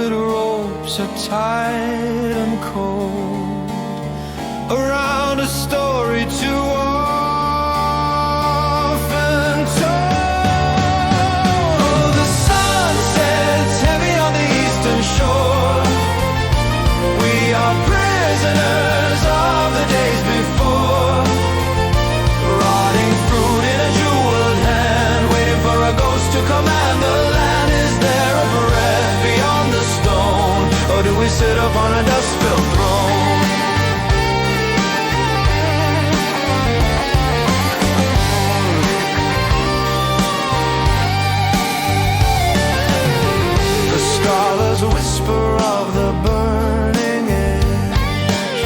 velvet ropes are tight and cold around a story too often told. The sun sets heavy on the eastern shore. We are prisoners of the days before, rotting fruit in a jeweled hand, waiting for a ghost to command the land. Is there a breath beyond the stone, or do we sit upon a dust-filled throne? The scholars whisper of the burning edge,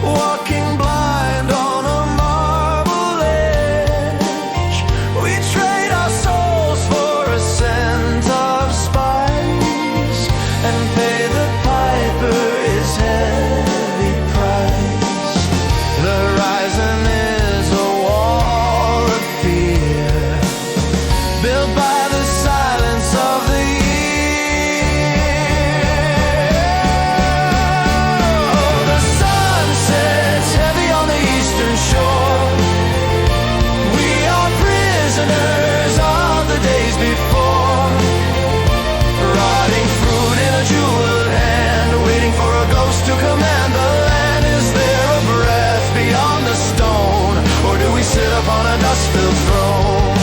walking blind on a marble edge. We trade our souls for a scent of spice, and pay the piper his heavy price. The horizon is a wall of fear, built by the silence of the to command the land. Is there a breath beyond the stone, or do we sit upon a dust-filled throne?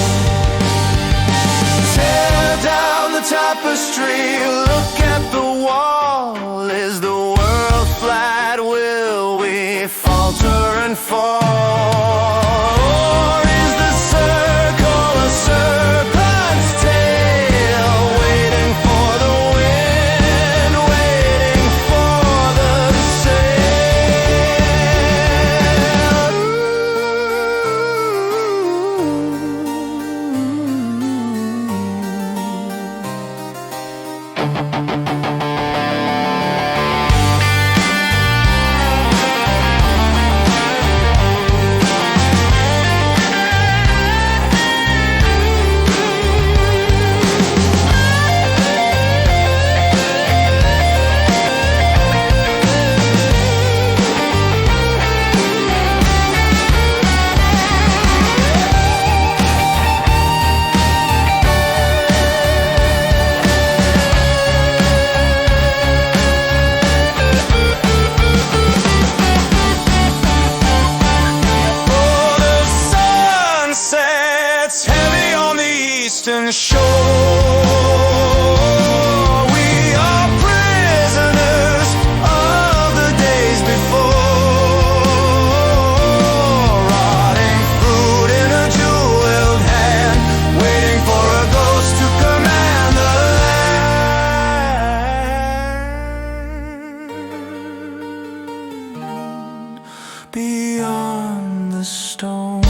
Tear down the tapestry, look at the wall. Is the world flat? Will we falter and fall? Or is the circle a serpent's tail, waiting for the wind, waiting for the eastern shore. We are prisoners of the days before, rotting fruit in a jeweled hand, waiting for a ghost to command the land beyond the stone.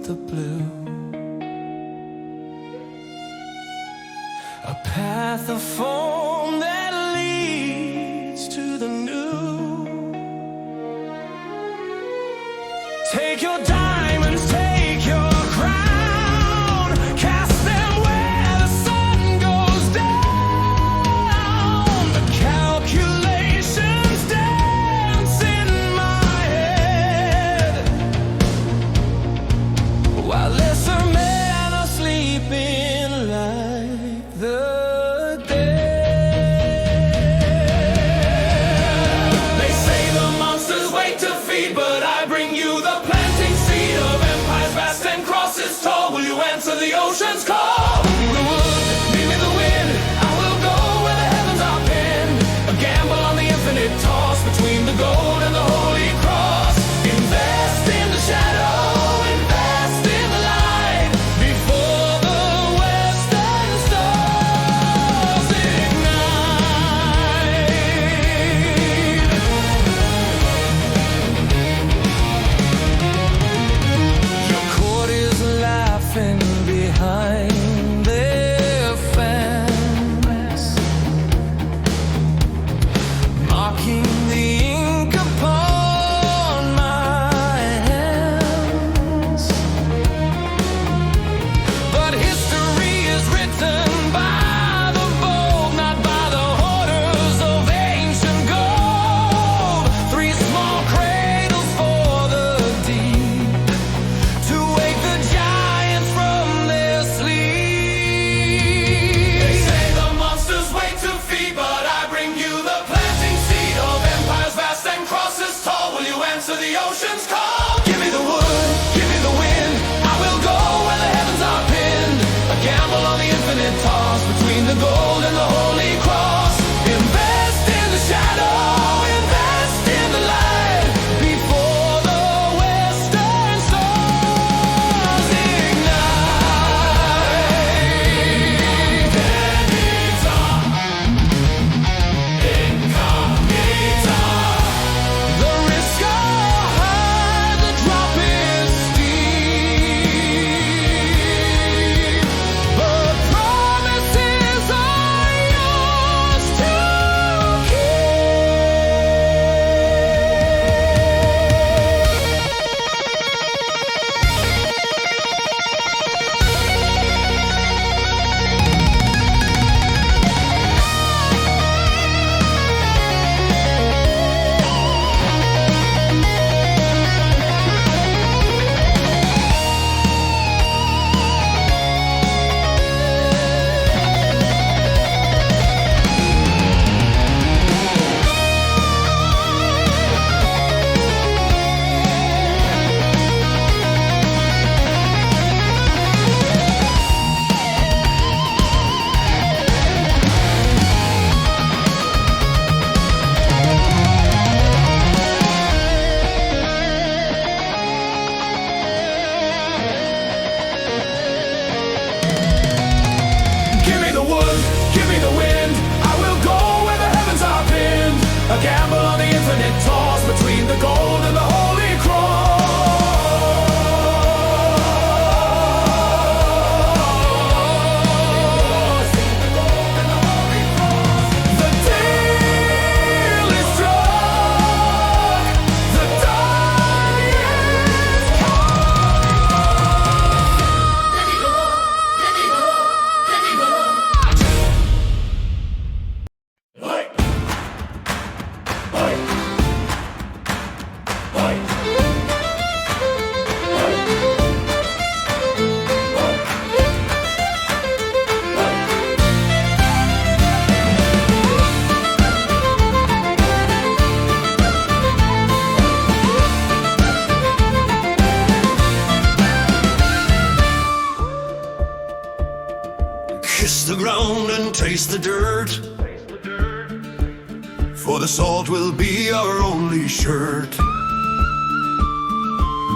The blue, a path of foam that leads to the new. Take your diamonds, take your crown, cast them where the sun goes down. The calculations dance in my head while lesser sleeping like the dead. They say the monsters wait to feed, but I bring you the planting seed of empires vast and crosses tall. Will you answer the ocean's call? Give me the wood, give me the wind, I will go where the heavens are pinned. A gamble on the infinite toss between the gold and the holy cross. Invest in the shadow, invest in the light, before the western stars ignite. Your court is laughing behind their fence, marking the ink upon my hands. But history is written by the bold, not by the hoarders of ancient gold. Three small cradles for the deep, to wake the giants from their sleep. They say the monsters wait to feed, but I bring you the planting seed of empires vast and crosses tall. Will you answer the ocean's call? Give me the wood, give me the wind, I will go where the heavens are pinned. A gamble on the infinite toss between the gold and the holy cross. Invest in the shadow, invest in the light, before the western stars ignite. Incognita, incognita. The risks are high, the drop is steep, but promises are yours to give me the wood, give me the wind, I will go where the heavens are pinned. A gamble on the infinite toss between the gold and the holy cross. The deal is struck, the die is Kiss the ground and taste the dirt, for the salt will be our only shirt.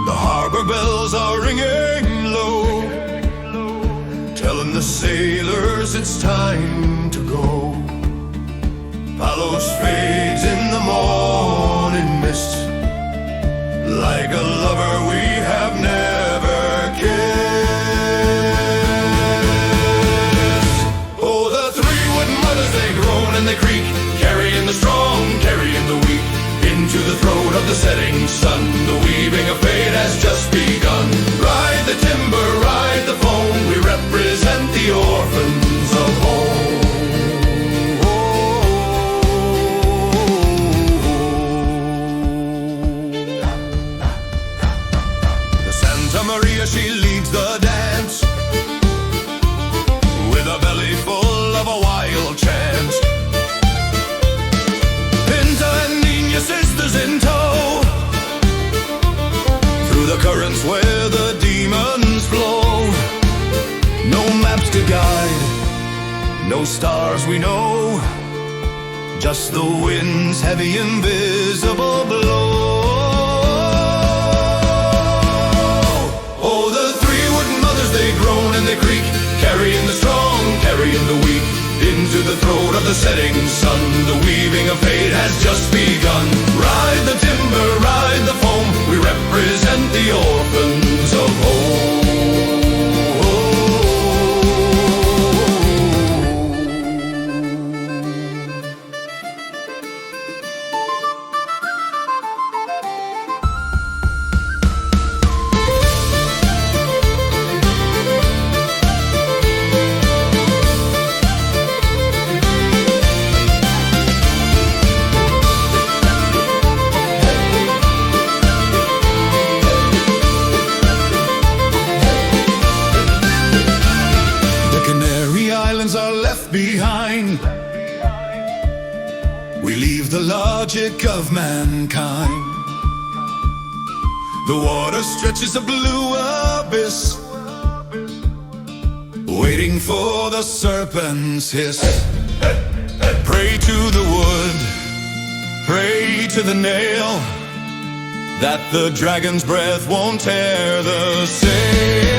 The harbor bells are ringing low, telling the sailors it's time to go. Palos fades in the morning mist, like a lover we have never kissed. Oh, the three wooden mothers, they groan and they creak, carrying the strong, carrying the weak, into the throat of the setting sun. The weaving of fate has just begun. Ride the timber, ride the foam, we represent the orphans of home. currents where the demons flow. No maps to guide, no stars we know, just the wind's heavy invisible blow. Oh, the three wooden mothers, they groan and they creak, carrying the strong, carrying the weak, into the throat of the setting sun. The weaving of fate has just begun. Ride the timber, ride the foam, we represent the orphans of home. Behind, we leave the logic of mankind. The water stretches a blue abyss, waiting for the serpent's hiss. Pray to the wood, pray to the nail, that the dragon's breath won't tear the sail.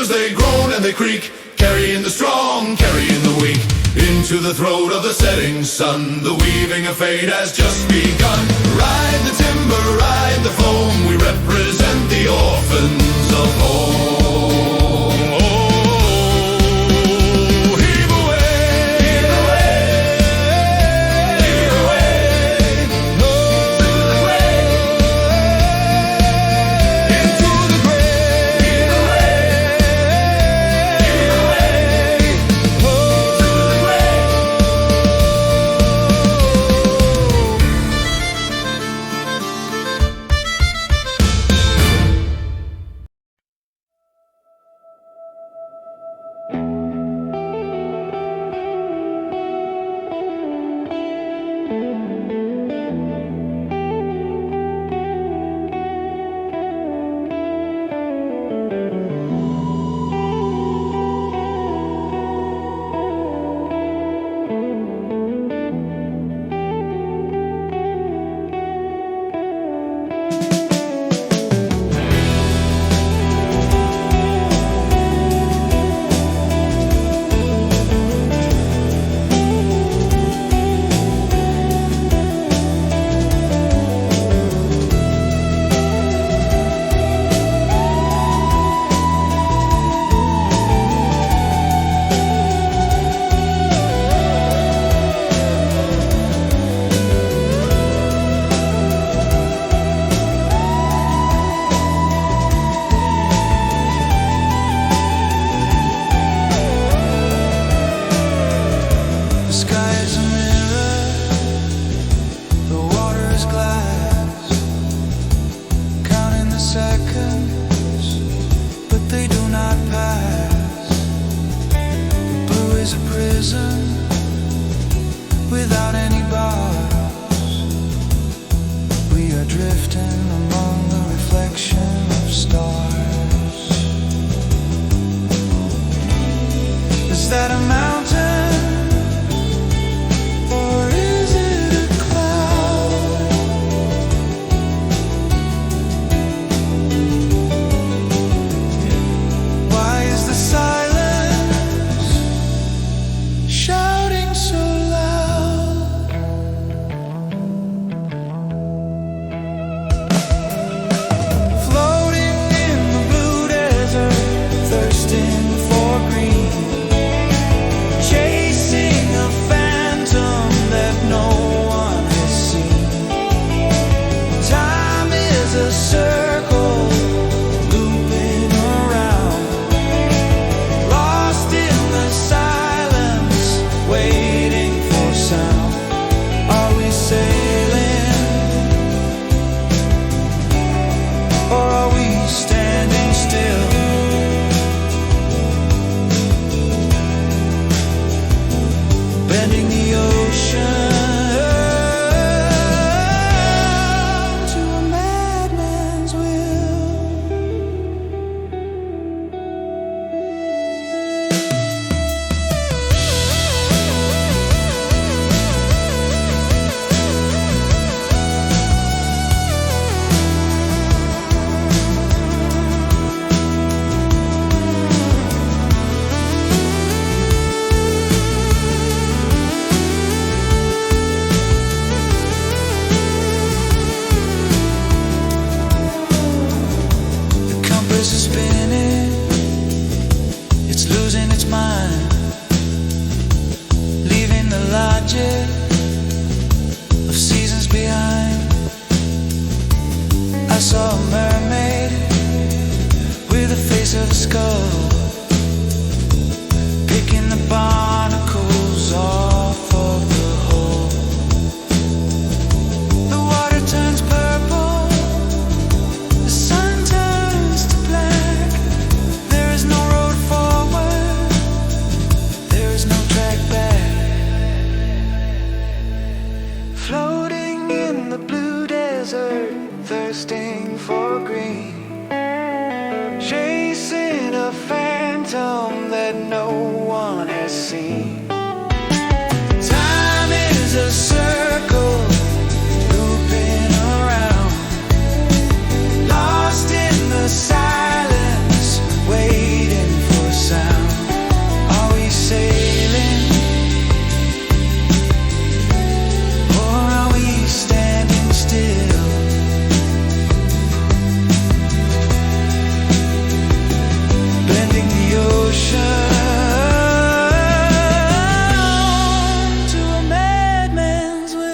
They groan and they creak, carrying the strong, carrying the weak, into the throat of the setting sun. The weaving of fate has just begun. Ride the timber, ride the foam, we represent the orphans of home. bending the ocean. universe is spinning, it's losing its mind, leaving the logic of seasons behind. I saw a mermaid with the face of a skull, picking the barnacles off of the hull. The water turns purple, the sun turns to black. There is no road forward, there is no track back. Floating in the blue desert, thirsting for green, chasing a phantom that no one has seen. Time is a circle looping around, lost in the silence, waiting for sound. Are we sailing, or are we standing still? Bending the ocean to a madman's will.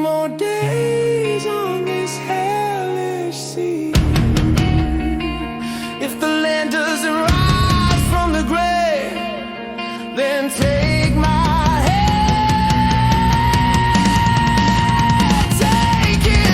more days on this hellish sea. If the land doesn't rise from the grave, then take my hand, take it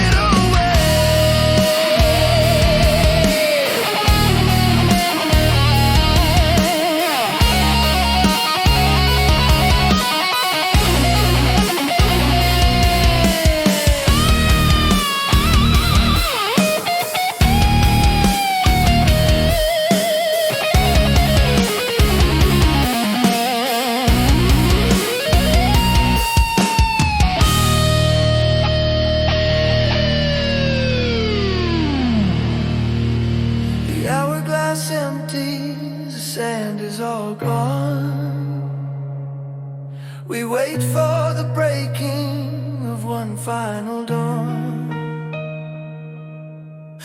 we wait for the breaking of one final dawn.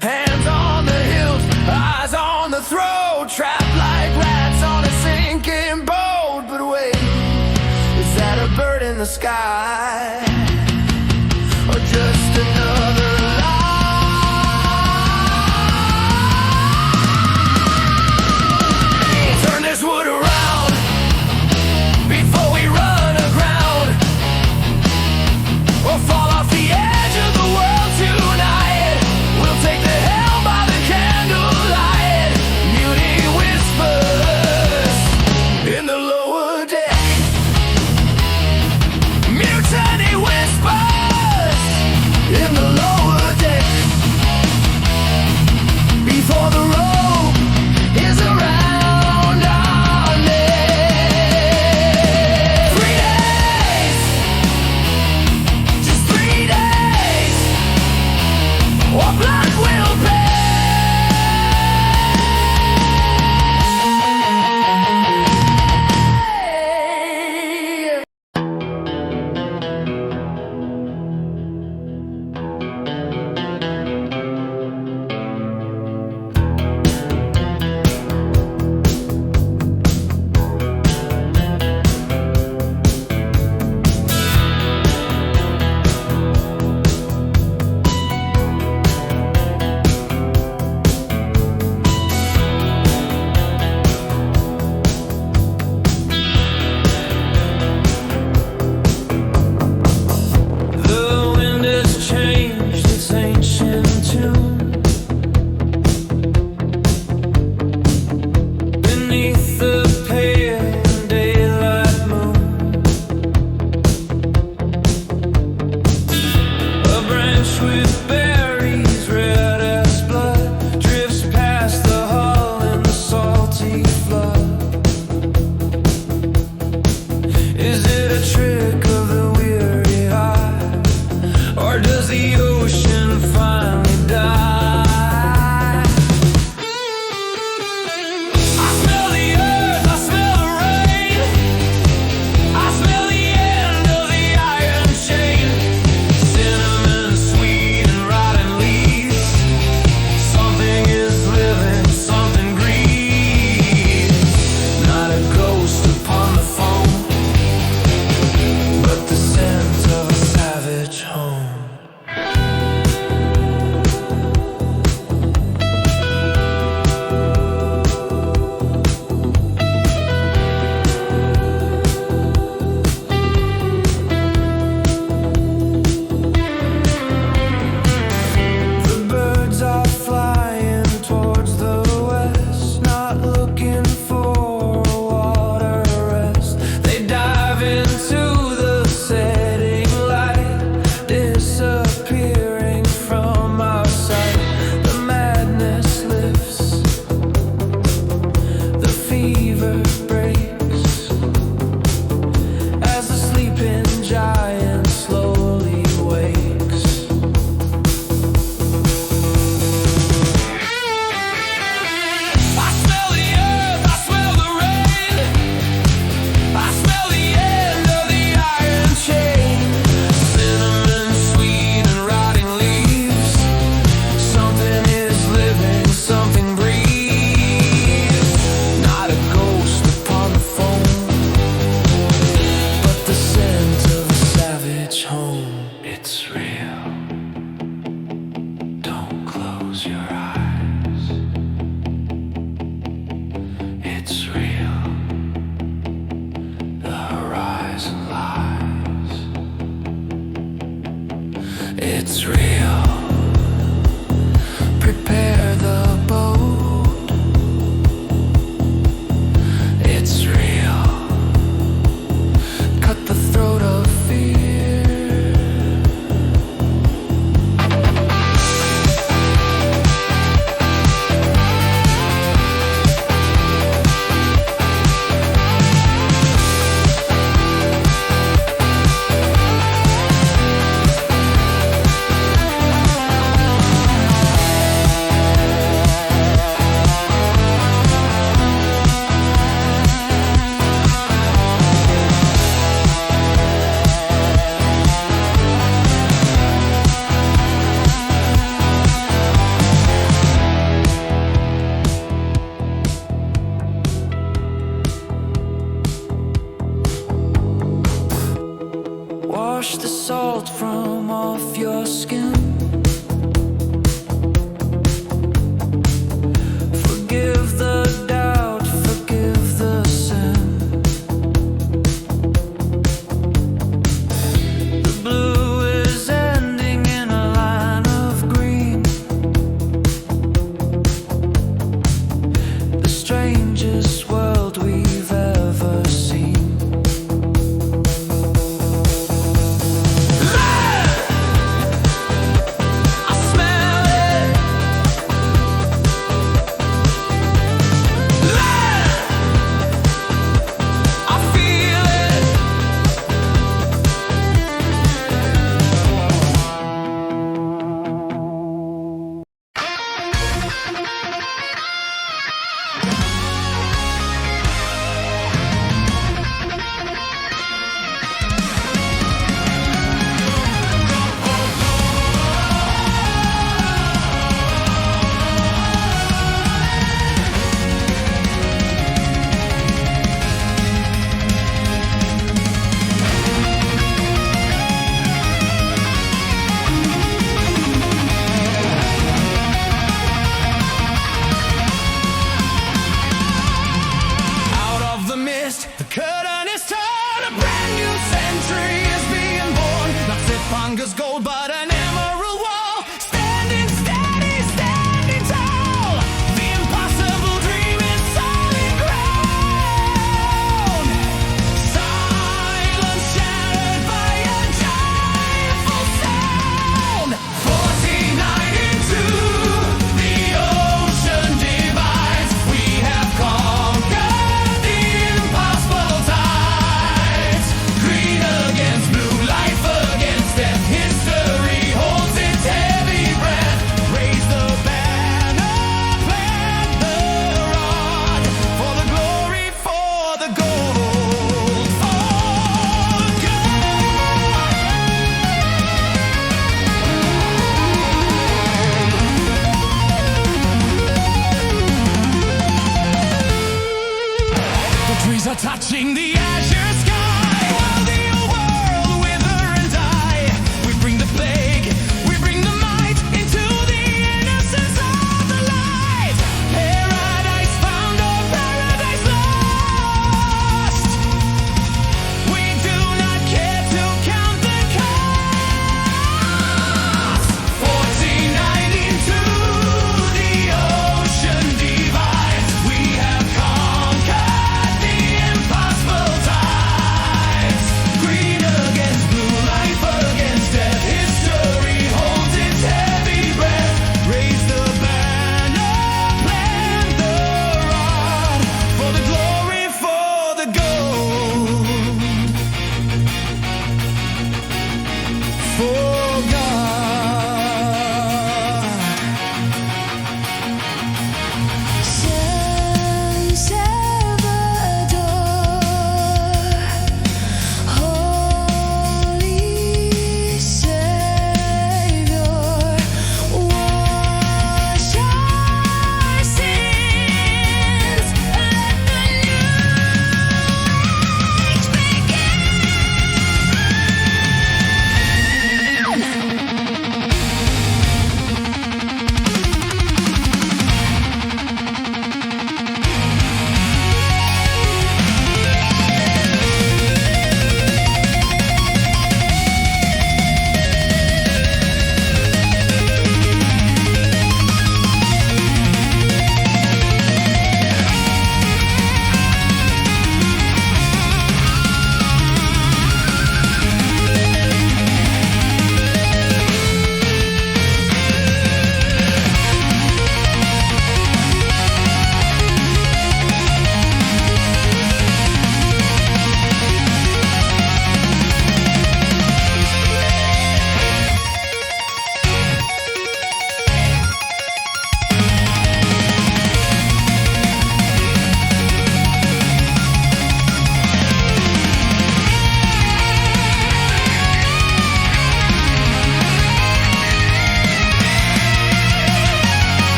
Hands on the hilt, eyes on the throat, trapped like rats on a sinking boat. But wait, is that a bird in the sky, or just another lie? Turn this wood around before we run aground, or fall off the edge of the world tonight. We'll take the helm by the candlelight. Mutiny whispers in the lower deck. Mutiny whispers in the lower deck. Before the rope is around our neck. 3 days, just 3 days, or blood will pay. The wind has changed its ancient tune. Beneath the pale daylight moon, a branch with berries red as blood drifts past the hull in the salty flood. Is it a trick of the weary eye, or does the ocean finally die? I smell the earth, I smell the rain, I smell the end of the iron chain. Cinnamon sweet and rotten leaves. Something is living, something grieves. Not a ghost upon the phone, but the scent of a savage home. The birds are flying towards the west, not looking for water rest. They dive into the setting light, It's real. Prepare the boat. It's real. Cut the throat of fear. Wash the salt from off your skin. Forgive the doubt, forgive the sin. The blue is ending in a line of green. The strangest world we've ever seen. The curtain is torn, a brand new century is being born. Not Zipanga's gold, but an emerald wall. Standing steady, standing tall. The impossible dream is solid ground. Silence shattered by a joyful sound. 1492, the ocean divides. We have conquered the impossible tides. Green against blue, life against death, history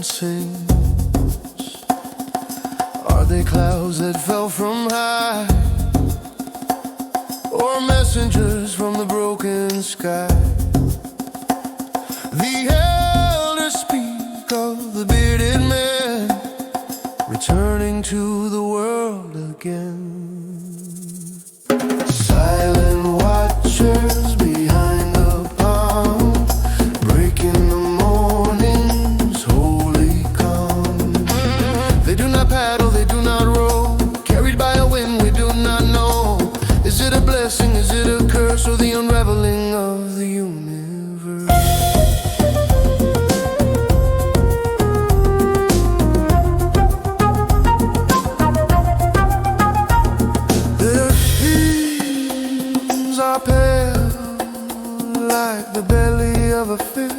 Sings. Are they clouds that fell from high, or messengers from the broken sky? The elders speak of the bearded man returning to the world again. Silent watchers behind the palm, breaking the morning's holy calm. They do not paddle, they do not row, carried by a wind we do not know. Is it a blessing, is it a curse, or the unraveling of the universe? Their fins are pale like the belly of a fish,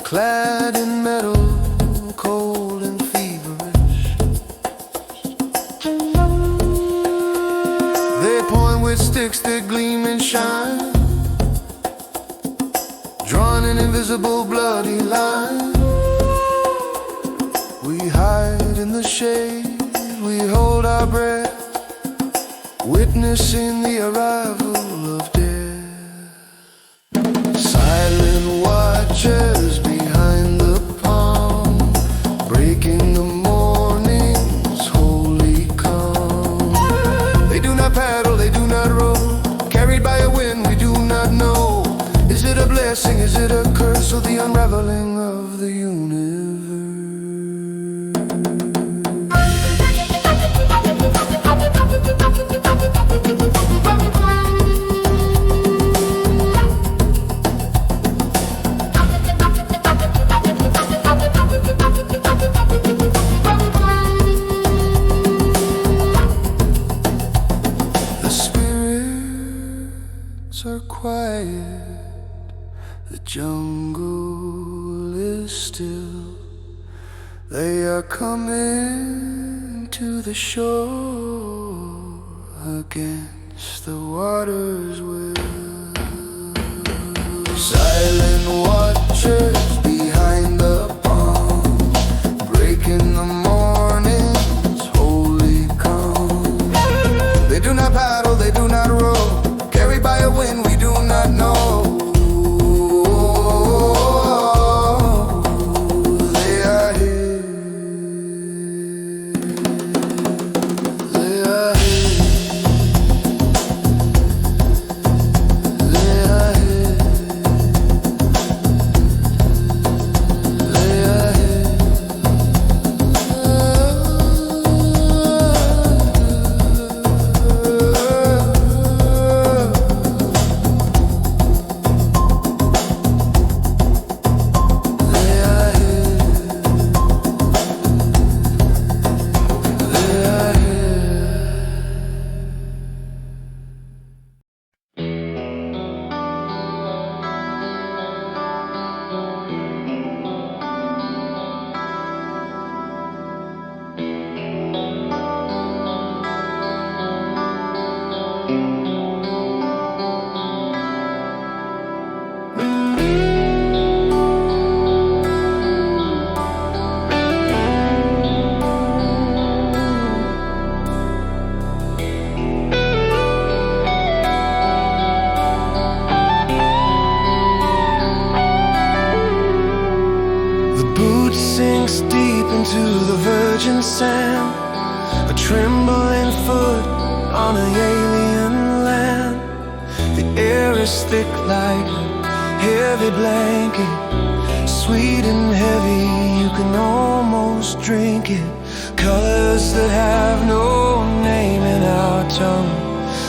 clad in metal, cold and feverish. They point with sticks that gleam and shine, drawn in invisible bloody line. We hide in the shade, we hold our breath, witnessing the arrival of death. Silent watchers behind the palm, breaking the morning's holy calm. They do not paddle, they do not row, carried by a wind we do not know. Is it a blessing, is it a curse, or the unraveling of the universe? Are quiet, the jungle is still. They are coming to the shore against the water's will. Silent watchers behind the palm, breaking the morning's holy calm. They do not paddle, they do not row, carried by a wind we do not know. They are here. They are here. They are here. into the virgin sand, a trembling foot on an alien land. The air is thick like a heavy blanket, sweet and heavy, you can almost drink it. Colors that have no name in our tongue,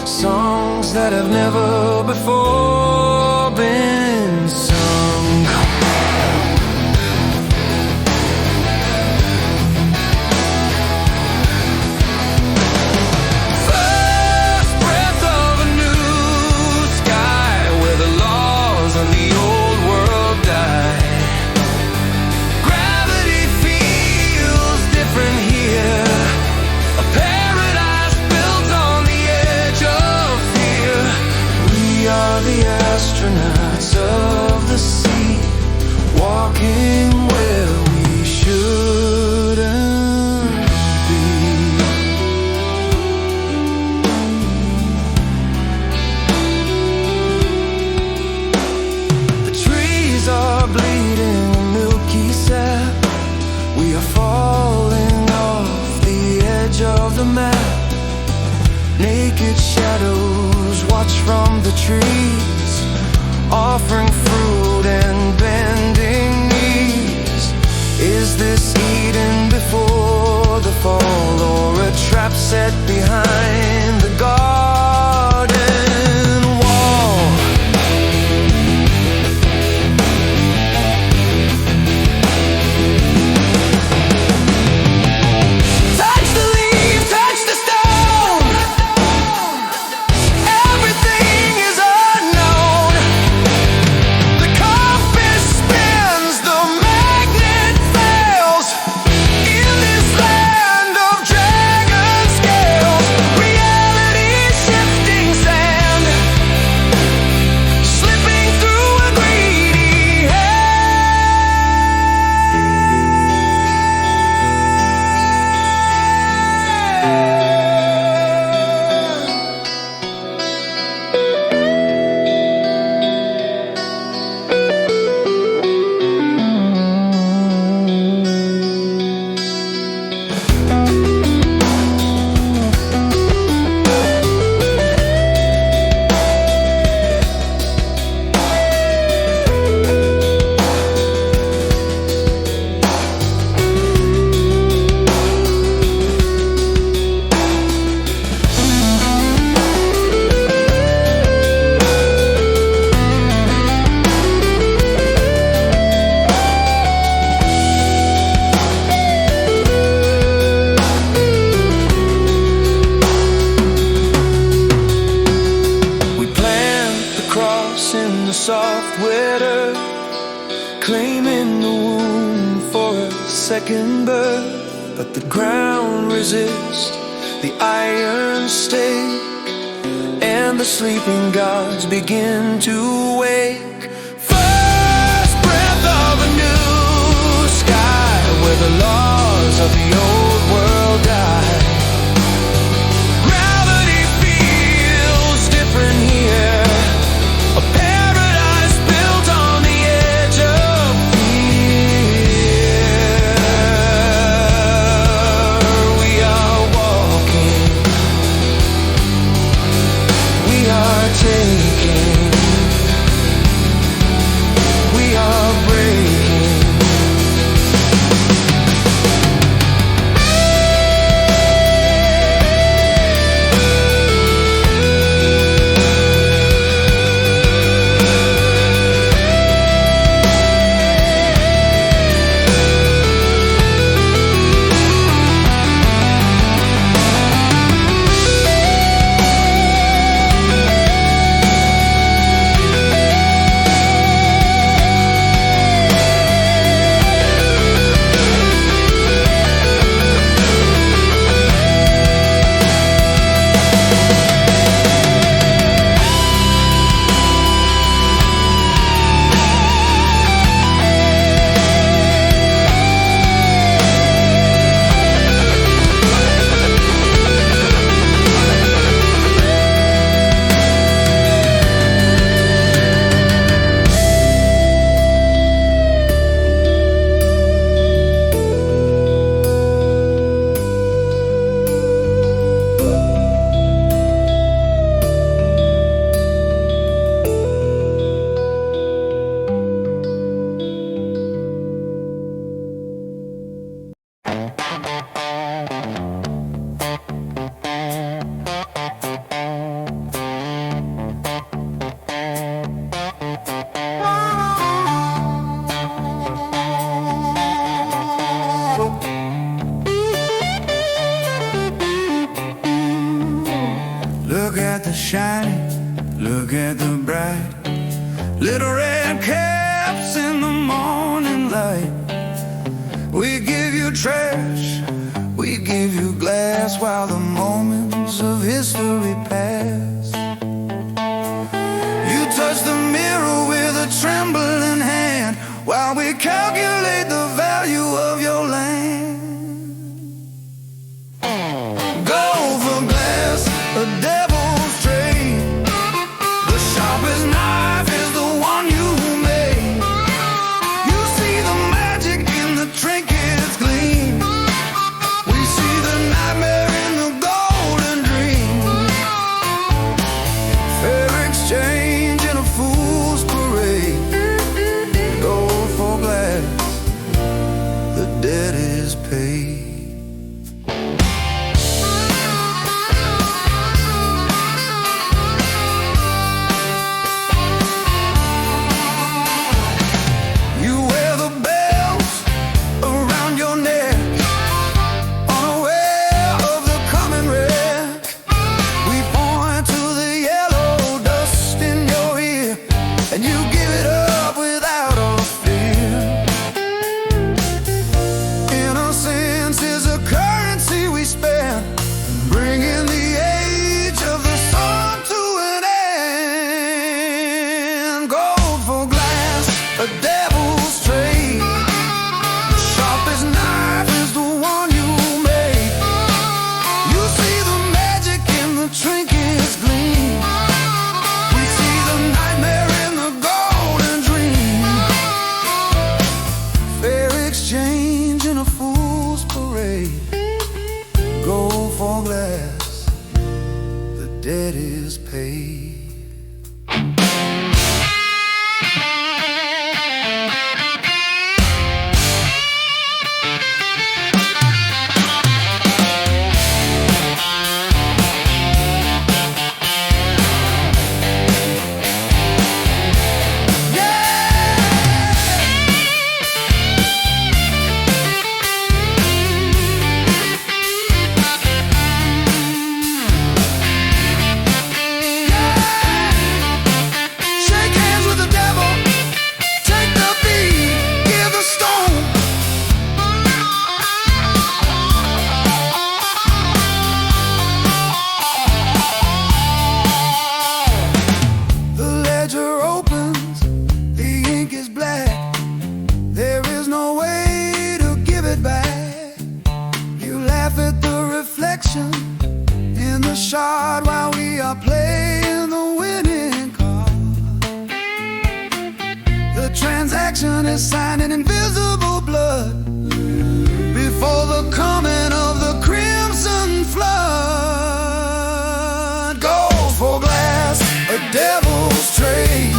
songs that have never before been sung. First breath of a new sky, where the laws of the old world die. Gravity feels different here, a paradise built on the edge of fear. We are the astronauts of the sea, walking where we shouldn't be. The trees are bleeding a milky sap, we are falling off the edge of the map. Naked shadows watch from the trees, offering fruit and bending knees. Is this Eden before the fall, or a trap set behind the garden wall? Touch the leaf, touch the stone, everything is unknown. The compass spins, the magnet fails. In this land of dragon scales, reality shifting sand, slipping through a greedy in the soft wet earth, claiming the womb for a second birth. But the ground resists the iron stake, and the sleeping gods begin to wake. First breath of a new sky, where the laws of the old world die. Gravity feels different here, a paradise built on the edge of fear. We are walking, we are taking, we are breaking. little red caps in the morning light. We give you trash, we give you glass, while the moments of history pass. You touch the mirror with a trembling hand, while we calculate the value of your land. Gold for glass, a devil's trade. The sharpest knife is the one you made. You see the magic in the trinkets gleam. We see the nightmare in the golden dream. Fair exchange in a fool's parade. Gold for glass, the debt is paid. A devil's trade. The sharpest knife is the one you made. You see the magic in the trinkets gleam. We see the nightmare in the golden dream. Fair exchange in a fool's parade. Gold for glass, the debt is paid. In the shard while we are playing the winning card. The transaction is signed in invisible blood before the coming of the crimson flood. Gold for glass, a devil's trade.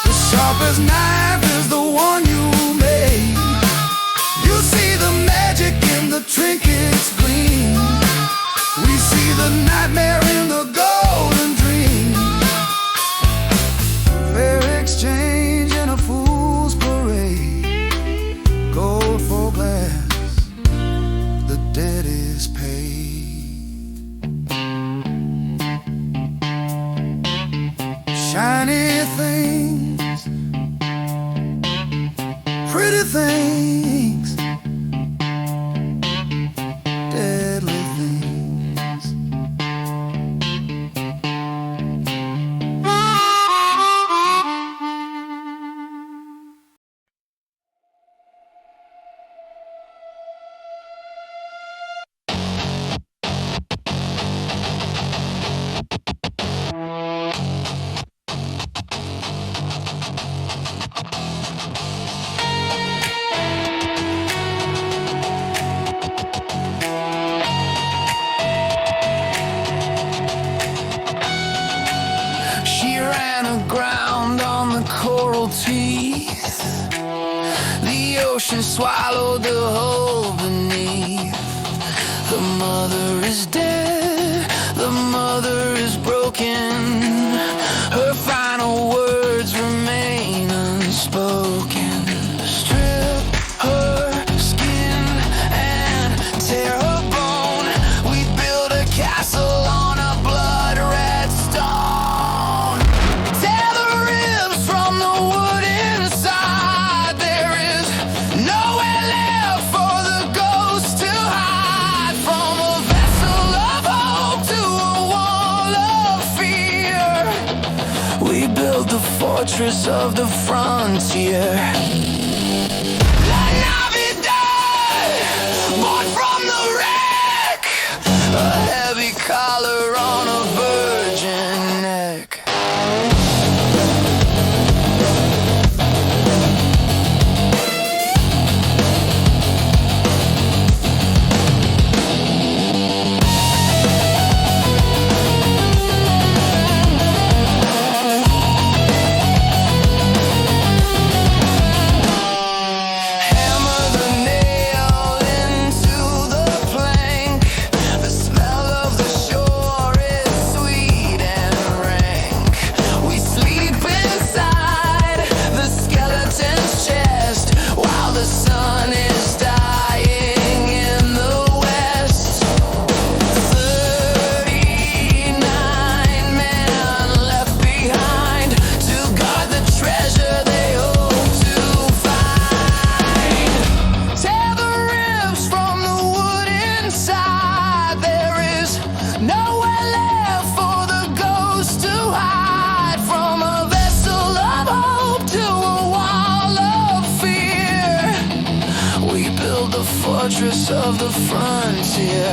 The sharpest knife is the one you made. You see the magic in the trinkets gleam. We see the nightmare in the golden dream. Fair exchange in a fool's parade. Gold for glass, the debt is paid. Shiny things, pretty things, deadly things. Teeth. The ocean swallowed the hole beneath. The mother is dead, the mother is broken. Her final words remain unspoken. Strip her skin and tear her bone. We build a castle on a blood red stone. Tear the ribs from fortress of the frontier. La Navidad, born from the wreck, a heavy collar on a virgin neck. Fortress of the frontier.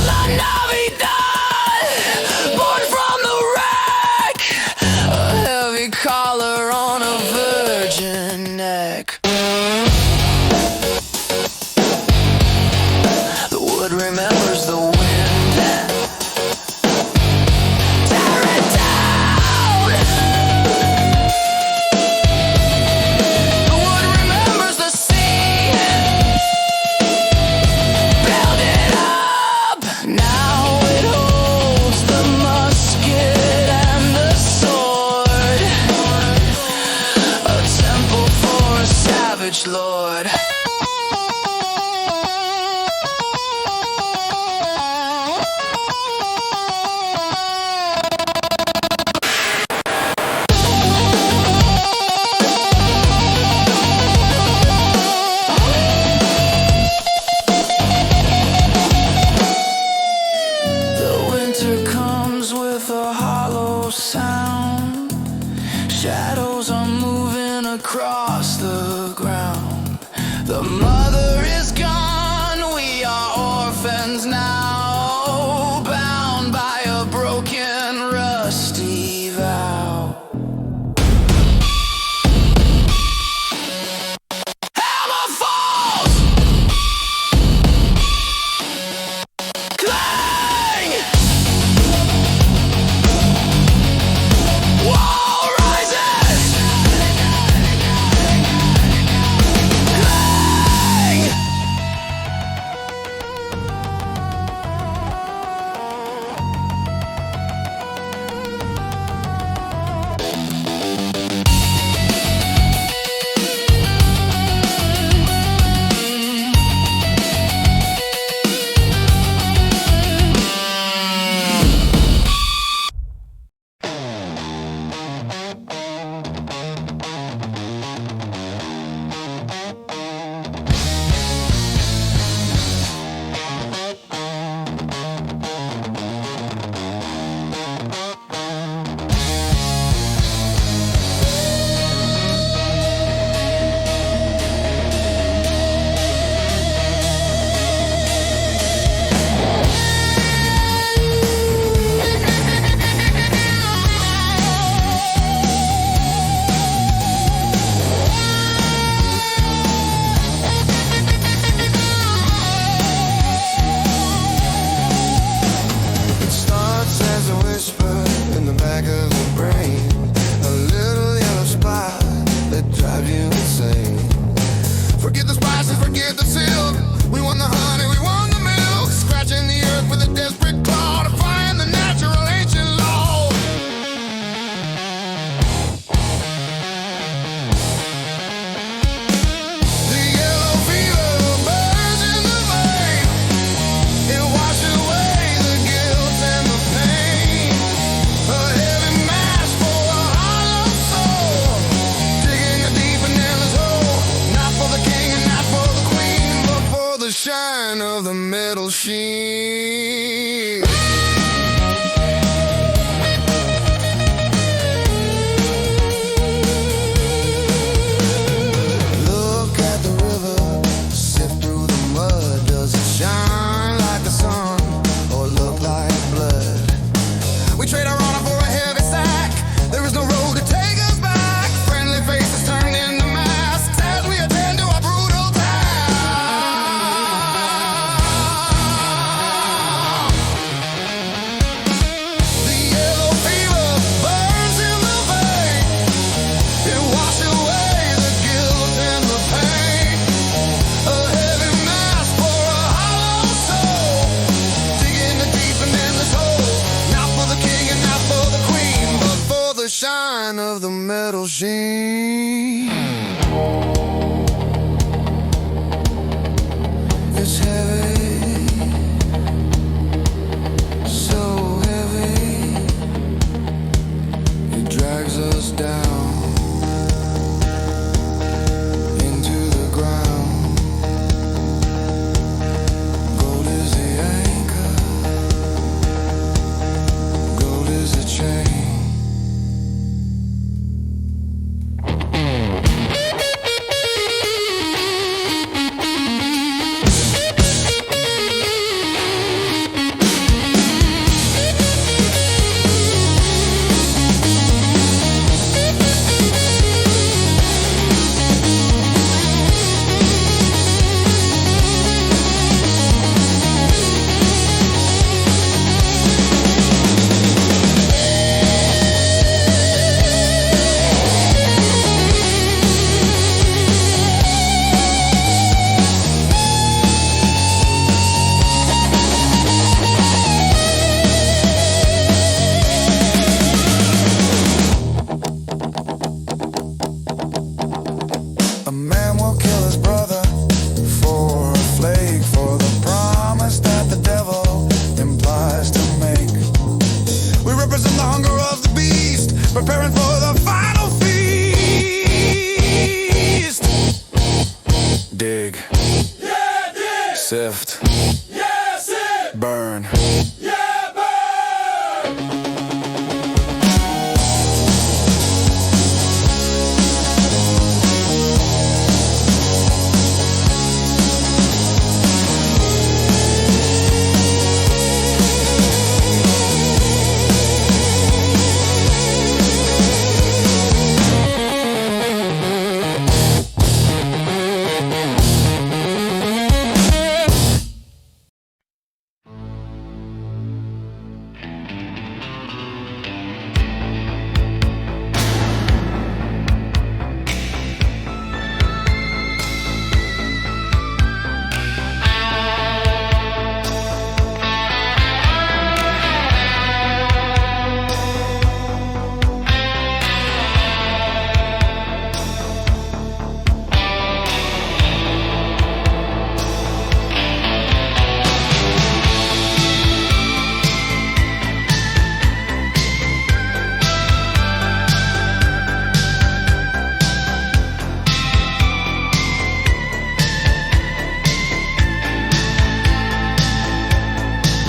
La Navidad, born from the wreck, a heavy collar on a virgin neck. The wood remembers the wind. Tear it down. The wood remembers the sea. Build it up. Now it holds the musket and the sword. A temple for a savage lord. Sound. Shadows are moving across the ground. The mother is gone, we are orphans now, bound by a broken, rusty vow. Hammer falls! Clang! Wall rises! Clang! It starts as a whisper in the back of the brain, a little yellow spot that drives you insane. Forget the spices, forget the silk. We want the honey, we want the milk. Scratching the earth with a desperate claw to find the natural ancient law. The yellow fever burns in the vein. It washes away the guilt and the pain. A heavy mask for a hollow soul, digging a deep and endless hole. Not for the king and not for the queen, but for the shine of the metal sheen. sheen. It's heavy, so heavy, it drags us down into the ground. Gold is the anchor, gold is the chain. A man will kill his brother for a flake, for the promise that the devil implies to make. We represent the hunger of the beast, preparing for the final feast. Dig, Yeah, dig! sift, Yeah, sift! burn. Yeah, burn!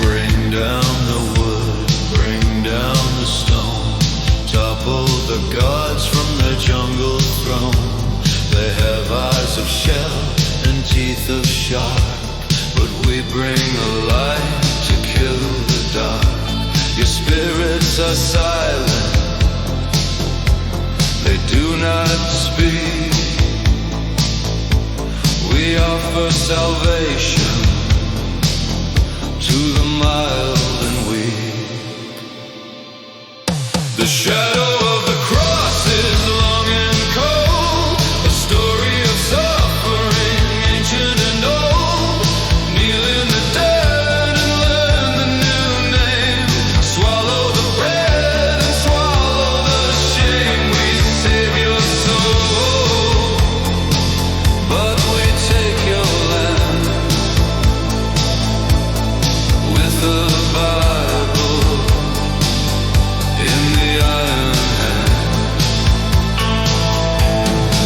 Bring down the wood, bring down the stone, topple the gods from their jungle throne. They have eyes of shell and teeth of shark, but we bring a light to kill the dark. Your spirits are silent, they do not speak. We offer salvation to the mild and weak. The shadow of the cross is long and cold, a story of suffering, ancient and old. Kneel in the dead and learn the new name. Swallow the bread and swallow the shame. We save your soul, but we take your land. With the Bible in the iron hand,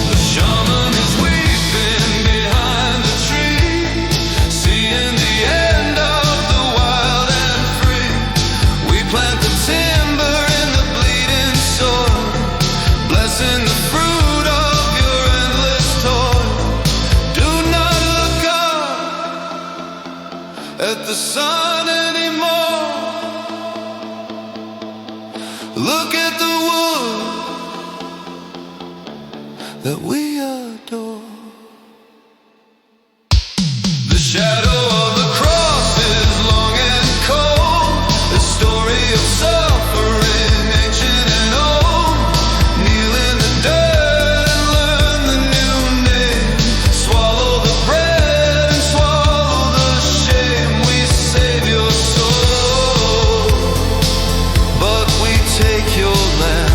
the shaman is weeping behind the tree, seeing the end of the wild and free. We plant the timber in the bleeding soil, blessing the fruit of your endless toil. Do not look up at the sun anymore. Look at the wood that we adore. The shadow of the cross is long and cold, a story of suffering, ancient and old. Kneel in the dirt and learn the new name. Swallow the bread and swallow the shame. We save your soul, but we take your land.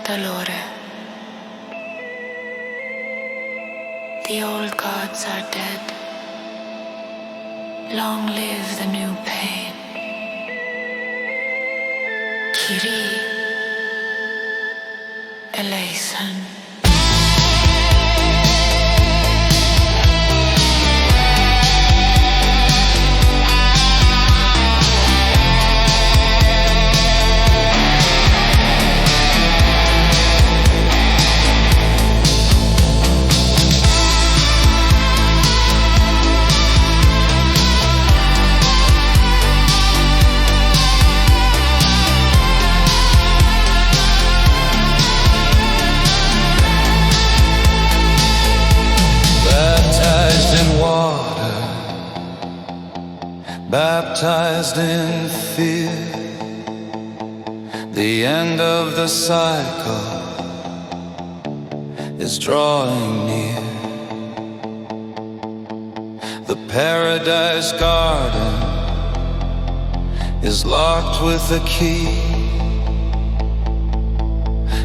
dolore. The old gods are dead. Long live the new pain. Kyrie eleison. Baptized in fear, the end of the cycle is drawing near. The paradise garden is locked with a key,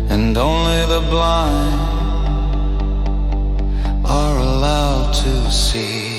and only the blind are allowed to see.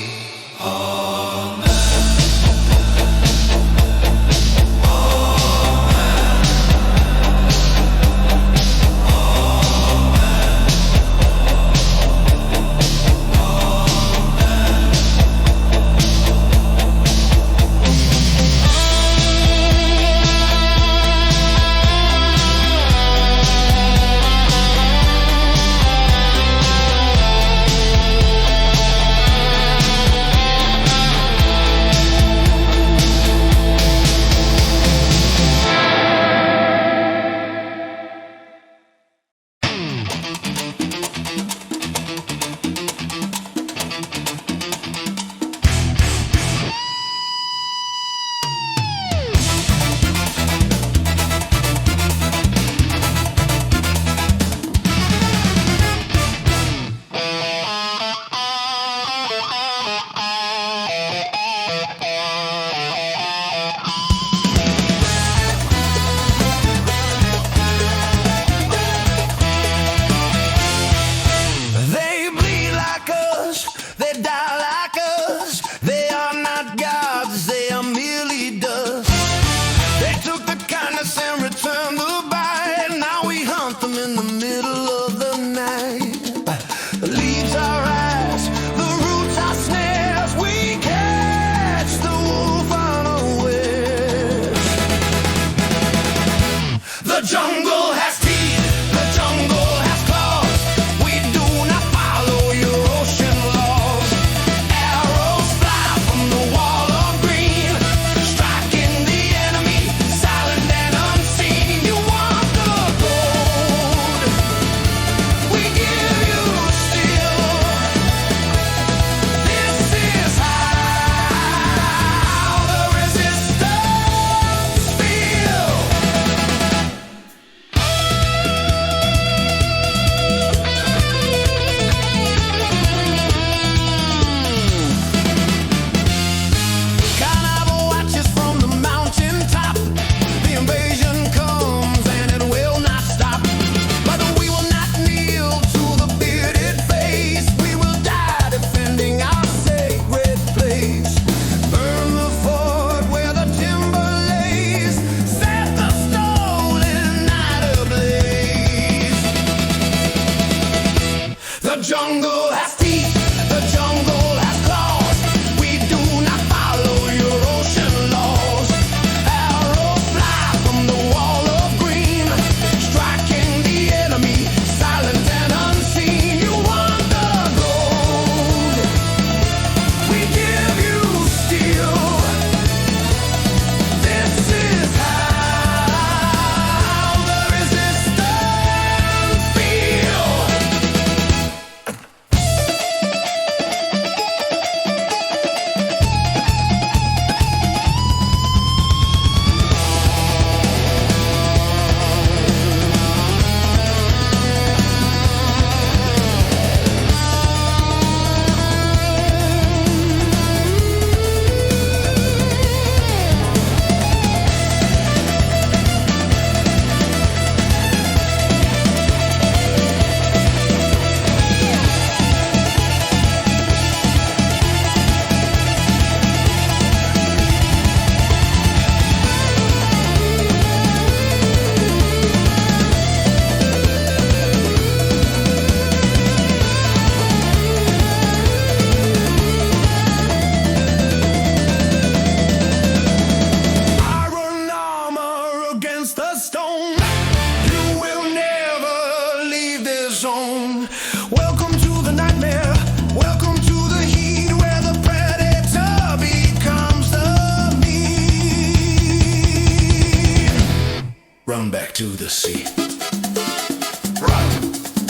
to the sea.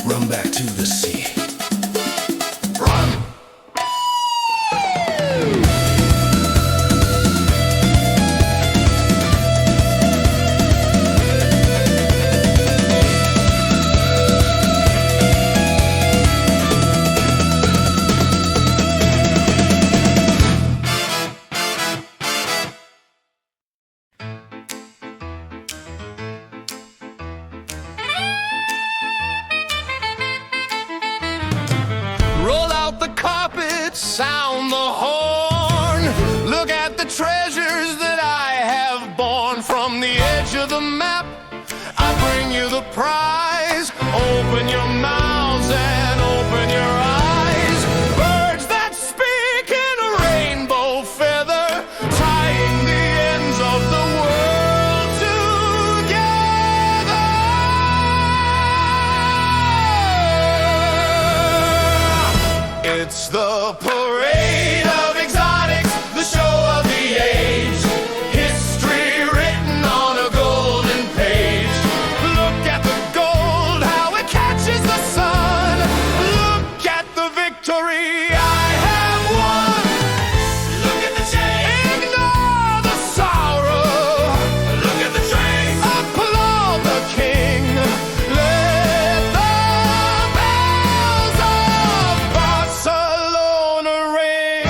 Run back to the sea. Run! Roll out the carpet, sound the horn. Look at the treasures that I have borne. From the edge of the map, I bring you the prize. Open your mouths and open your eyes. Birds that speak in a rainbow feather, tying the ends of the world together. It's the parade of exotics, the show of the age. History written on a golden page. Look at the gold, how it catches the sun. Look at the victory I have won. Look at the change. Ignore the sorrow. Look at the train. Applaud the king. Let the bells of Barcelona ring.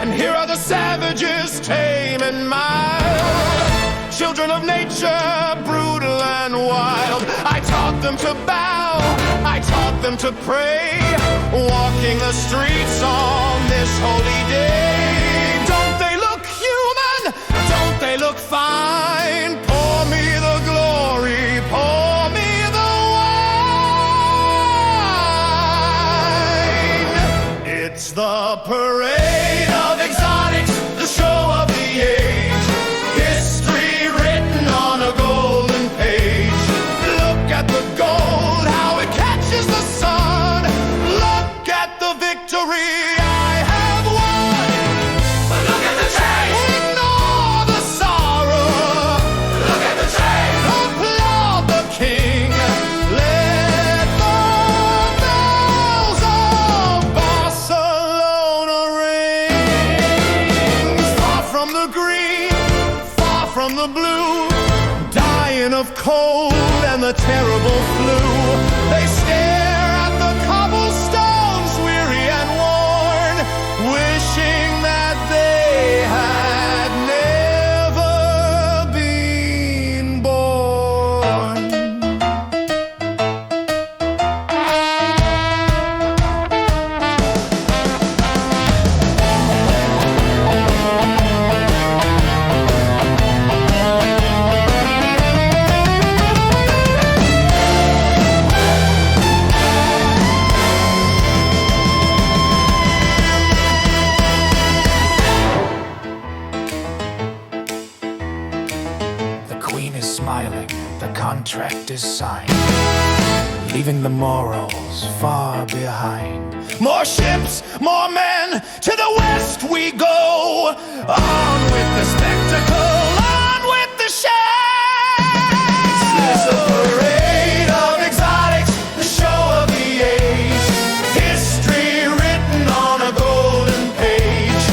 And here are the savages, tame and mild. Children of nature, brutal and wild. I taught them to bow, I taught them to pray, walking the streets on this holy day. Don't they look human? Don't they look fine? Pour me the glory, pour me the wine. It's the parade of exotics, the show of the age. History written on a golden page. Look at the gold, how it catches the sun. Look at the victory I have won. Look at the change. Ignore the sorrow. Look at the change. Applaud the king. Let the bells of Barcelona ring. Far from the green, far from the blue, dying of cold and the terrible flu. They stare at the cobblestones, weary and worn, wishing that they had never been born. The queen is smiling, the contract is signed, leaving the morals far behind. More ships, more men, to the west we go. On with the spectacle, on with the shame. It's a parade of exotics, the show of the age. History written on a golden page.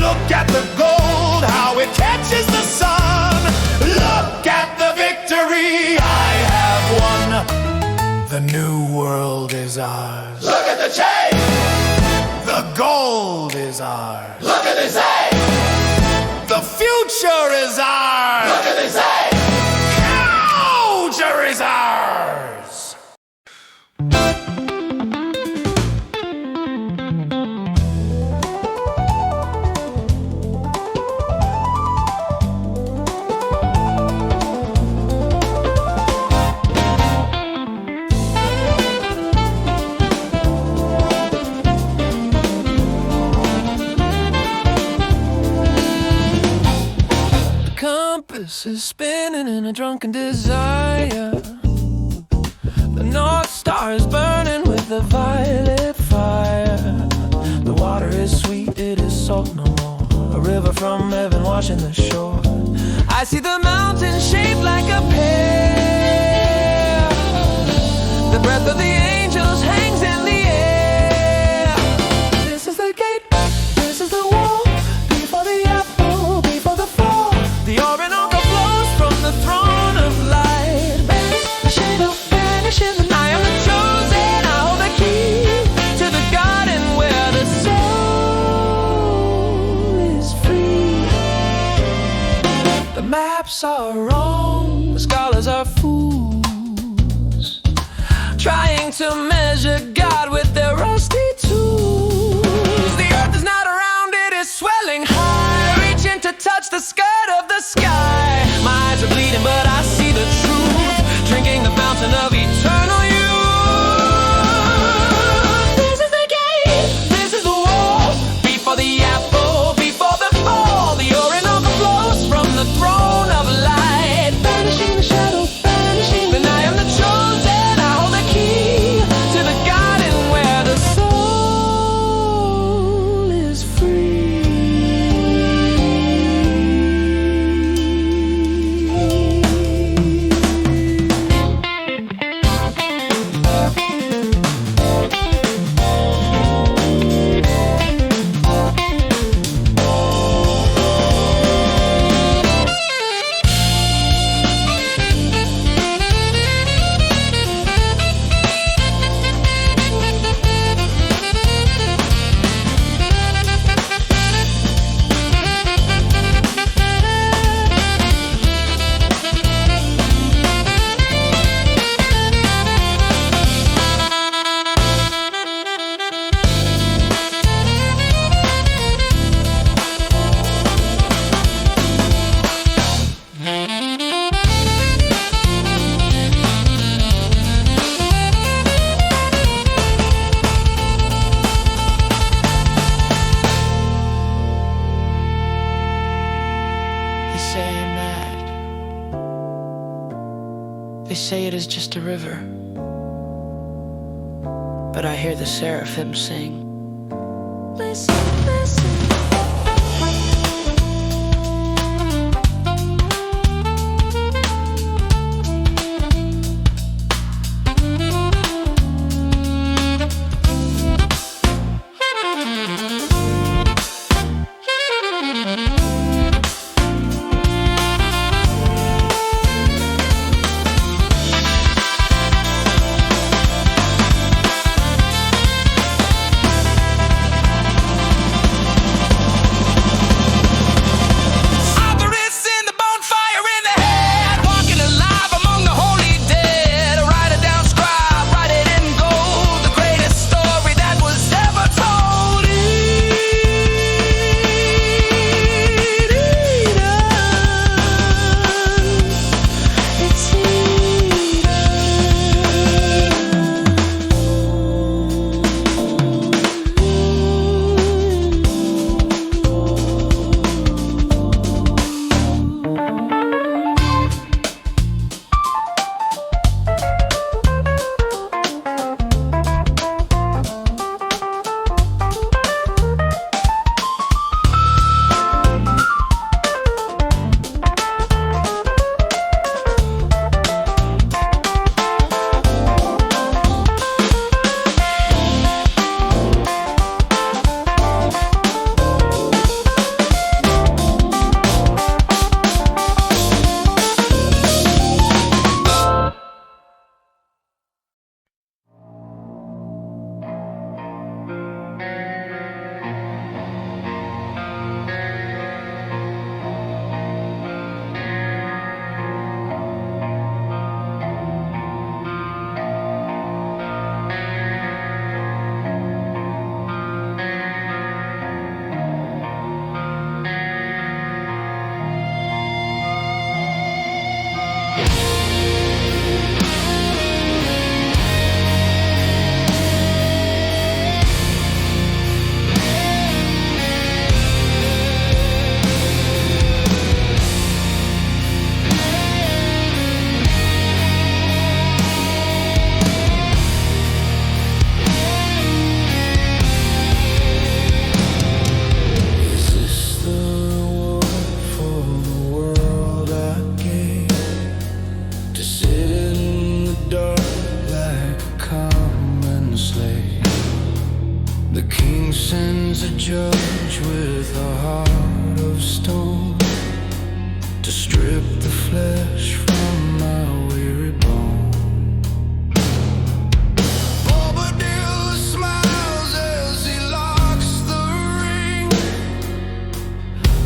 Look at the gold, how it catches the sun. Look at the victory I have won. The new world is ours. Look at the change. The gold is ours. Look at this age. The future is ours. Look at this age. Future is ours. compass is spinning in a drunken desire. The North Star is burning with a violet fire. The water is sweet, it is salt no more. A river from heaven washing the shore. I see the mountains shaped like a appear. The breath of the angels hangs in the air. This is the gate, this is the wall, before the apple, before the fall. The Orinoco flows from the throne of light. The shadow vanishes, and I am the chosen. I hold the key to the garden where the soul is free. The maps are wrong, the scholars are fools, trying to measure God with their rusty tools. The earth is not round, it is swelling high, reaching to touch the skirt of the sky. My eyes are bleeding, but I see the truth, drinking the fountain of eternal youth. This is the gate, this is the wall, before the apple, before the fall. The Orinoco flows from the throne of light, banishing the shadow, banishing. Then I am the chosen, I hold the key to the garden where the soul is free. They say I'm mad. They say it is just a river. But I hear the seraphim sing. Listen, listen. king sends a judge with a heart of stone to strip the flesh from my weary bone. Bobadil smiles as he locks the ring.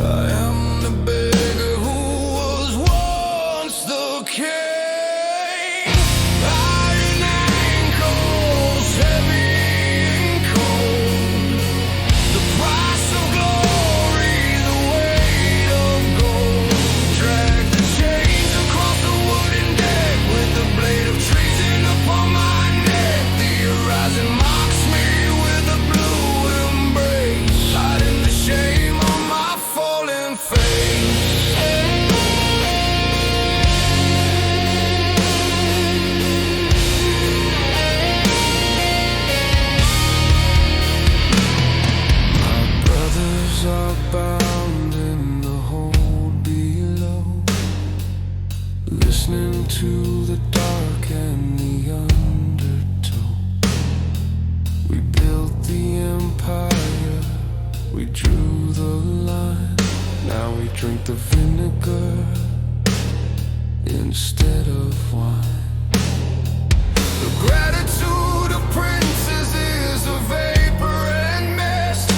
I am the beggar who was once the king. Iron ankles, heavy and cold. The price of glory, the weight of gold. Drag the chains across the wooden deck with the blade of treason upon my neck. The horizon mocks me with a blue embrace, hiding the shame on my fallen face. My brothers are bound in the hold below, listening to the dark and the undertow. We built the empire, we drew the line. Now we drink the vinegar instead of wine. The gratitude of princes is a vapor and mist,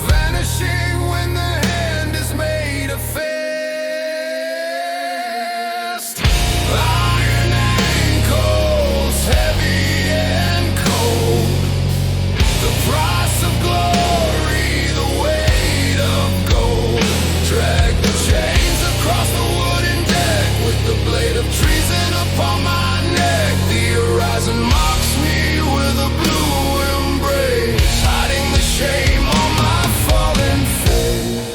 vanishing when the hand is made a fist. Iron ankles, heavy and cold. The price of glory, the weight of gold. Drag the chains across the wooden deck with the blade of treason upon my neck. The horizon mocks me with a blue embrace, hiding the shame on my fallen face.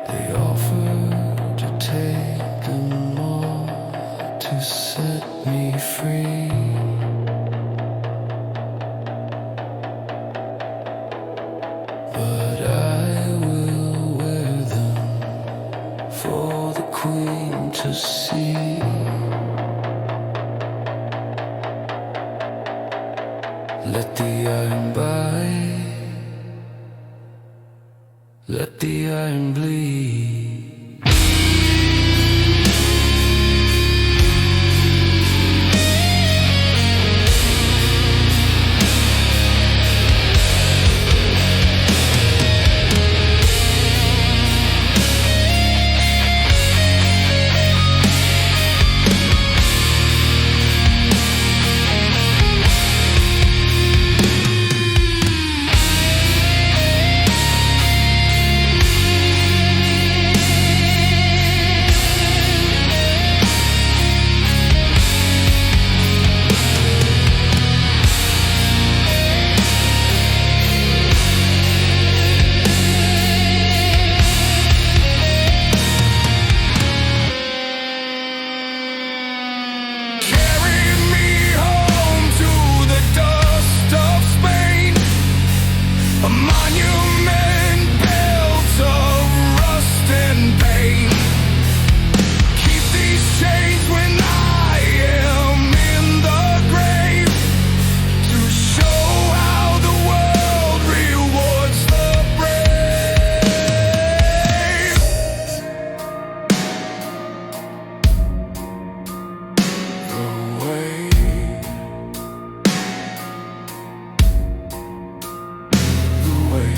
They offered to take them all to set me free. But I will wear them for the queen to see. Let the iron bite, let the iron bleed. Carry me home to the dust of Spain, a monument built of rust and pain. Keep these chains when I am in the grave, to show how the world rewards the brave. The way, the way.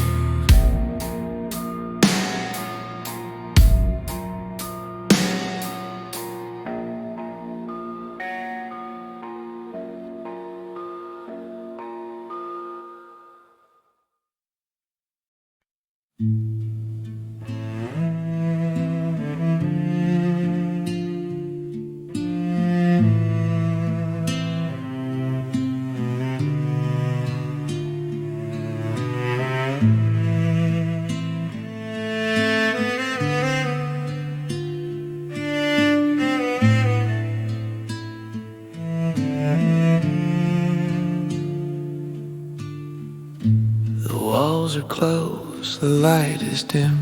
The walls are closed, the light is dim.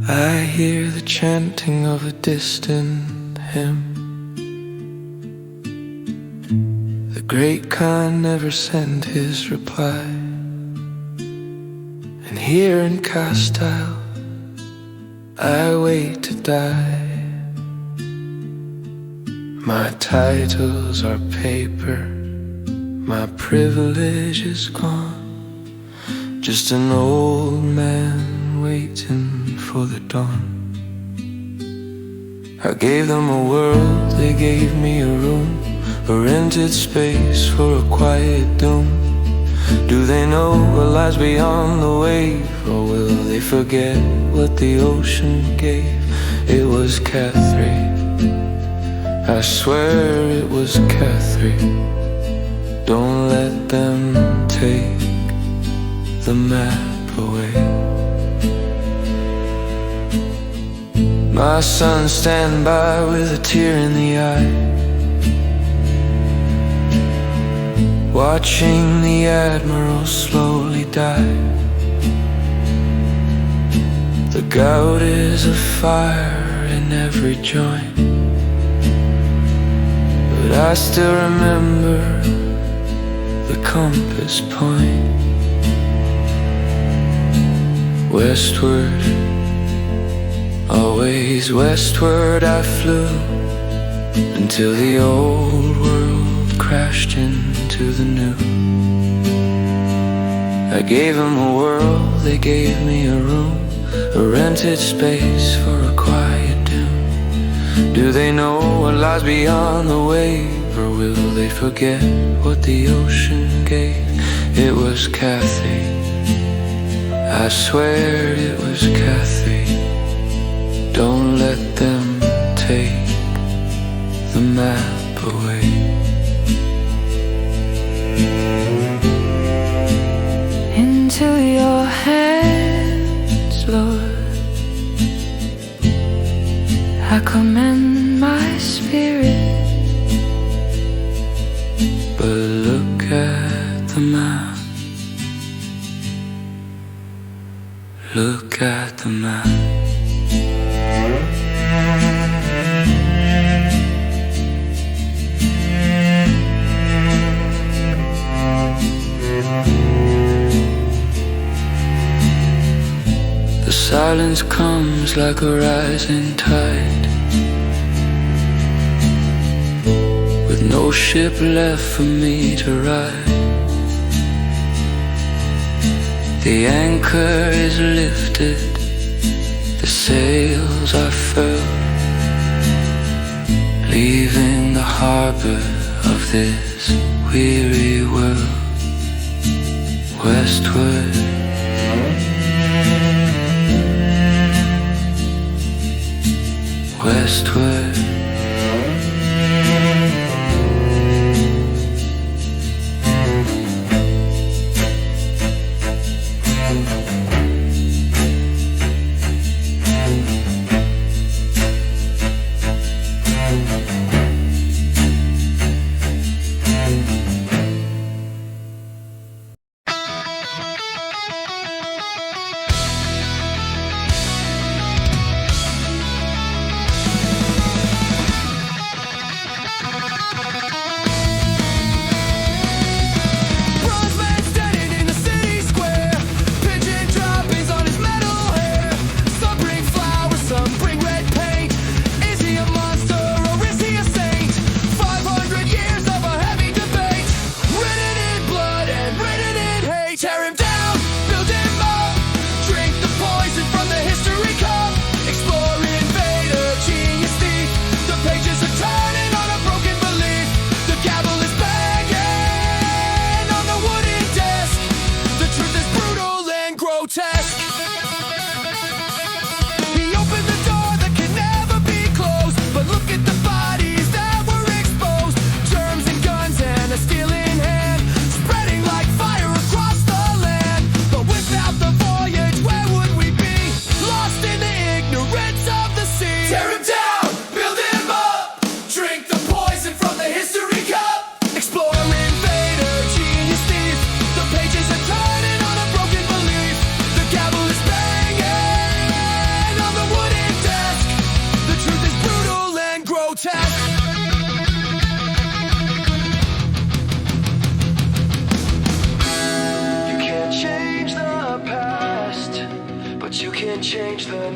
I hear the chanting of a distant him. The great Khan never sent his reply, and here in Castile I wait to die. My titles are paper, my privilege is gone, just an old man waiting for the dawn. I gave them a world, they gave me a room, a rented space for a quiet doom. Do they know what lies beyond the wave, or will they forget what the ocean gave? It was Catherine, I swear it was Catherine. Don't let them take the map away. My son stand by with a tear in the eye, watching the Admiral slowly die. The gout is a fire in every joint, but I still remember the compass point. Westward, always westward I flew, until the old world crashed into the new. I gave them a world, they gave me a room, a rented space for a quiet doom. Do they know what lies beyond the wave, or will they forget what the ocean gave? It was Kathy, I swear it was Kathy. Don't let them take the map away. Into your hands, Lord, I commend my spirit. But look at the map, look at the map. The silence comes like a rising tide, with no ship left for me to ride. The anchor is lifted, the sails are furled, leaving the harbor of this weary world. Westward, westward,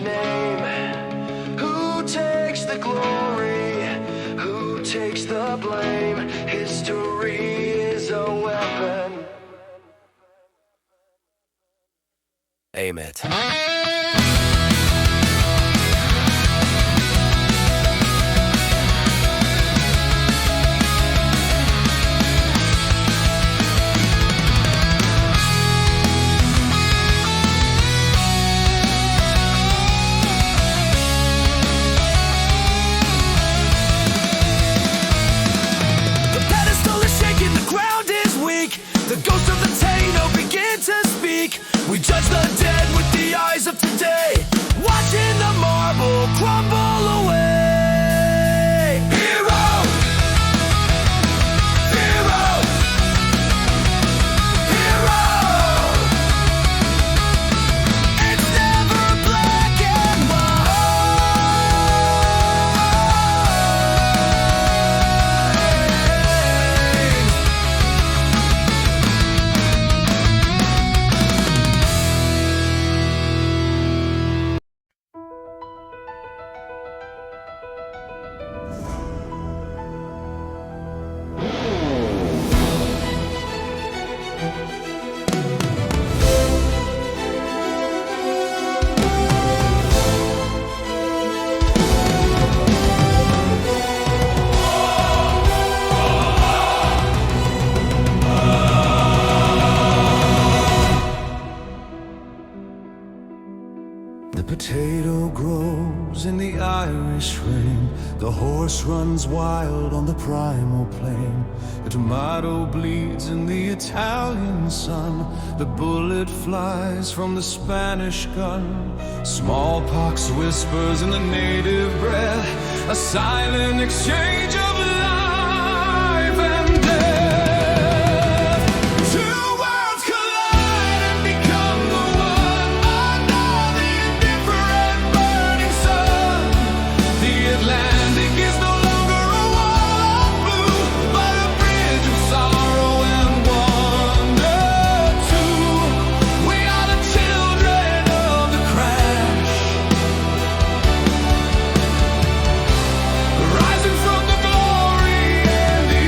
name? Who takes the glory? Who takes the blame? History is a weapon. Aim it. The ghosts of the Tano begin to speak. We judge the dead with the eyes of today, watching the marble crumble away. Hero! Hero! Hero! It's never black and white. The potato grows in the Irish rain. The horse runs wild on the primal plain. The tomato bleeds in the Italian sun. The bullet flies from the Spanish gun. Smallpox whispers in the native breath. A silent exchange of life and death. Two worlds collide and become the one under the indifferent burning sun. The Atlantic is no longer a wall of blue, but a bridge of sorrow and wonder too. We are the children of the crash, rising from the glory and the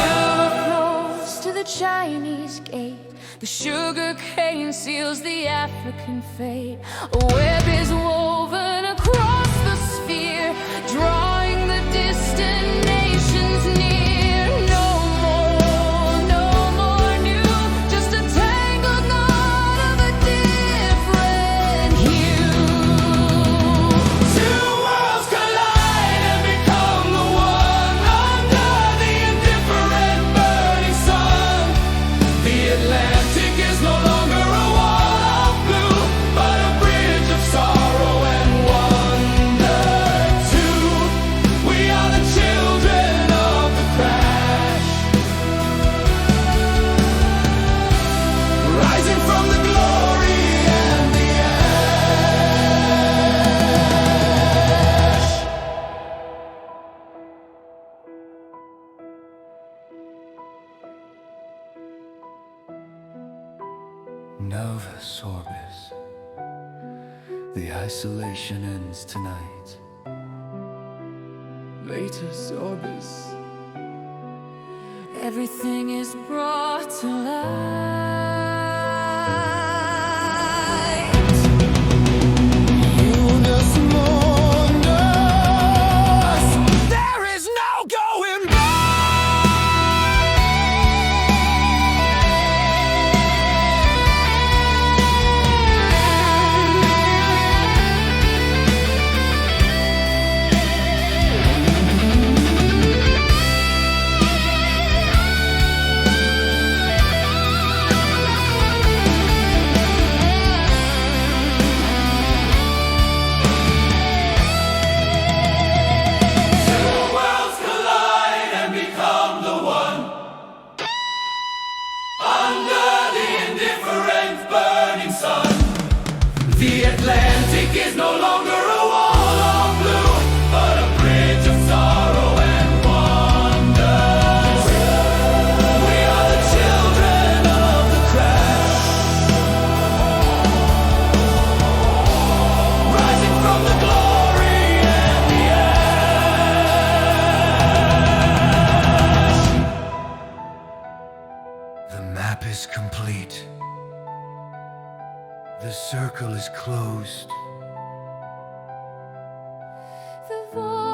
Flows to the Chinese gate. The sugar cane seals the African fate. A web is woven across the sphere, drawing the distant nations near. No more new, just a tangled knot of a different hue. two worlds collide and become the one under the indifferent burning sun. The Atlantic is no longer a wall of blue, but a bridge of sorrow and wonder too. We are the children of the crash, rising from the glory and the ash. Novus Orbis. The isolation ends tonight. Latus Orbis. Everything is brought to light. Unus Mundus. There is no going The Atlantic is no longer a wall of blue, but a bridge of sorrow and wonder. We are the children of the crash, rising from the glory and the ash. The map is complete. The circle is closed. The voice